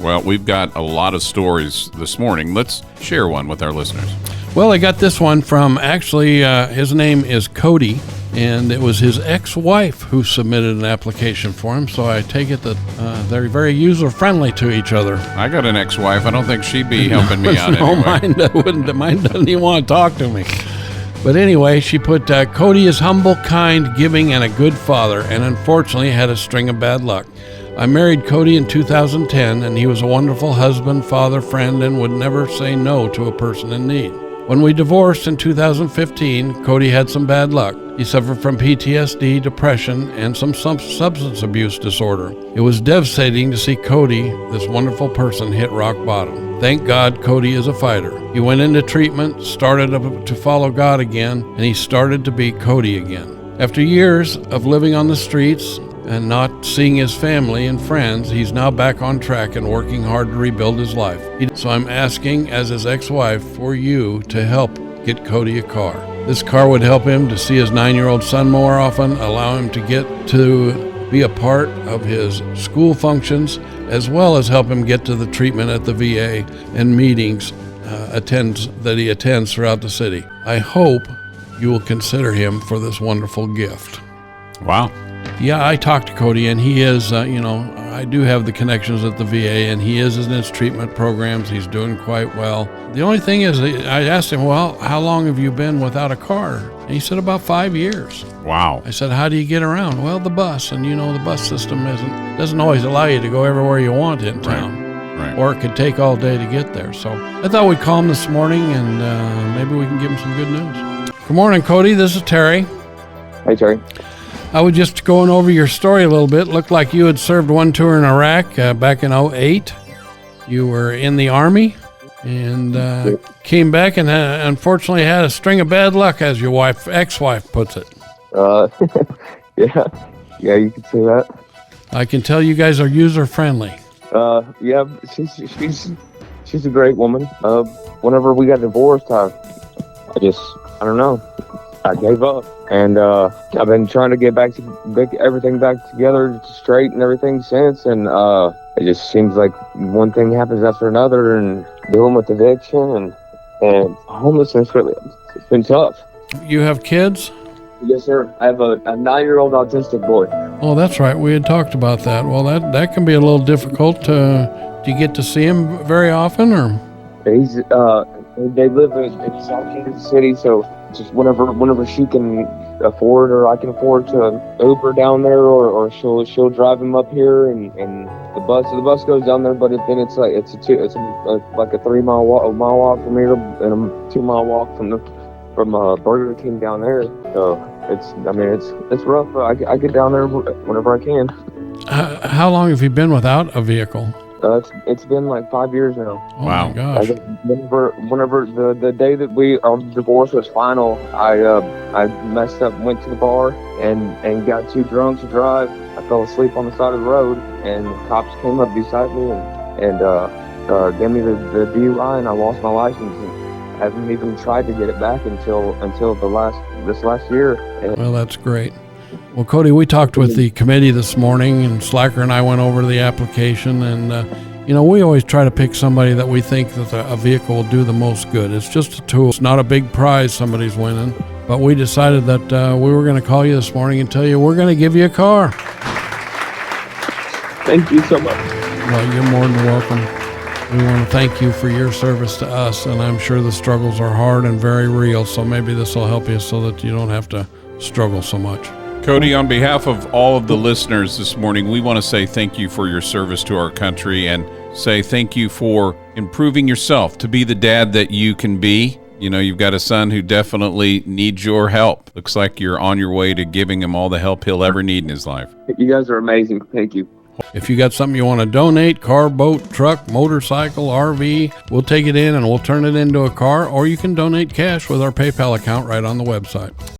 Well, we've got a lot of stories this morning. Let's share one with our listeners. Well, I got this one from, his name is Cody, and it was his ex-wife who submitted an application for him, so I take it that they're very user-friendly to each other. I got an ex-wife. I don't think she'd be helping me out No, anyway. mine doesn't even want to talk to me. But anyway, she put, Cody is humble, kind, giving, and a good father, and unfortunately had a string of bad luck. I married Cody in 2010, and he was a wonderful husband, father, friend, and would never say no to a person in need. When we divorced in 2015, Cody had some bad luck. He suffered from PTSD, depression, and some substance abuse disorder. It was devastating to see Cody, this wonderful person, hit rock bottom. Thank God Cody is a fighter. He went into treatment, started to follow God again, and he started to be Cody again. After years of living on the streets and not seeing his family and friends, he's now back on track and working hard to rebuild his life. So I'm asking, as his ex-wife, for you to help get Cody a car. This car would help him to see his 9-year-old son more often, allow him to get to be a part of his school functions, as well as help him get to the treatment at the VA and meetings that he attends throughout the city. I hope you will consider him for this wonderful gift. Wow. Yeah, I talked to Cody, and he is, I do have the connections at the VA, and he is in his treatment programs. He's doing quite well. The only thing is, I asked him, well, how long have you been without a car? And he said about 5 years. Wow. I said, how do you get around? Well, the bus, and the bus system doesn't always allow you to go everywhere you want in town. Right. Or it could take all day to get there. So I thought we'd call him this morning, and maybe we can give him some good news. Good morning, Cody. This is Terry. Hey, Terry. I was just going over your story a little bit. Looked like you had served one tour in Iraq back in 2008. You were in the Army and came back and unfortunately had a string of bad luck, as your ex-wife puts it. Yeah, you could say that. I can tell you guys are user-friendly. Yeah, she's a great woman. Whenever we got divorced, I don't know. I gave up, and I've been trying to get everything back together straight and everything since, and it just seems like one thing happens after another, and dealing with eviction and homelessness, really, it's been tough. You have kids? Yes, sir. I have a 9-year-old autistic boy. Oh, that's right. We had talked about that. Well, that can be a little difficult. Do you get to see him very often, or? They live in South Kansas City, so just whenever she can afford or I can afford to Uber down there, or she'll drive him up here, and the bus goes down there, but then it's like a 3 mile walk from here and a 2 mile walk from Burger King down there. So it's rough. I get down there whenever I can. How long have you been without a vehicle? It's been like 5 years now. Oh, wow. My gosh. Whenever the day that our divorce was final, I messed up, went to the bar and got too drunk to drive. I fell asleep on the side of the road, and cops came up beside me and gave me the DUI, and I lost my license. And I haven't even tried to get it back until this last year. Well, that's great. Well, Cody, we talked with the committee this morning, and Slacker and I went over the application, and we always try to pick somebody that we think that a vehicle will do the most good. It's just a tool. It's not a big prize somebody's winning, but we decided that we were going to call you this morning and tell you we're going to give you a car. Thank you so much. Well, you're more than welcome. We want to thank you for your service to us, and I'm sure the struggles are hard and very real, so maybe this will help you so that you don't have to struggle so much. Cody, on behalf of all of the listeners this morning, we want to say thank you for your service to our country, and say thank you for improving yourself to be the dad that you can be. You've got a son who definitely needs your help. Looks like you're on your way to giving him all the help he'll ever need in his life. You guys are amazing. Thank you. If you got something you want to donate, car, boat, truck, motorcycle, RV, we'll take it in and we'll turn it into a car, or you can donate cash with our PayPal account right on the website.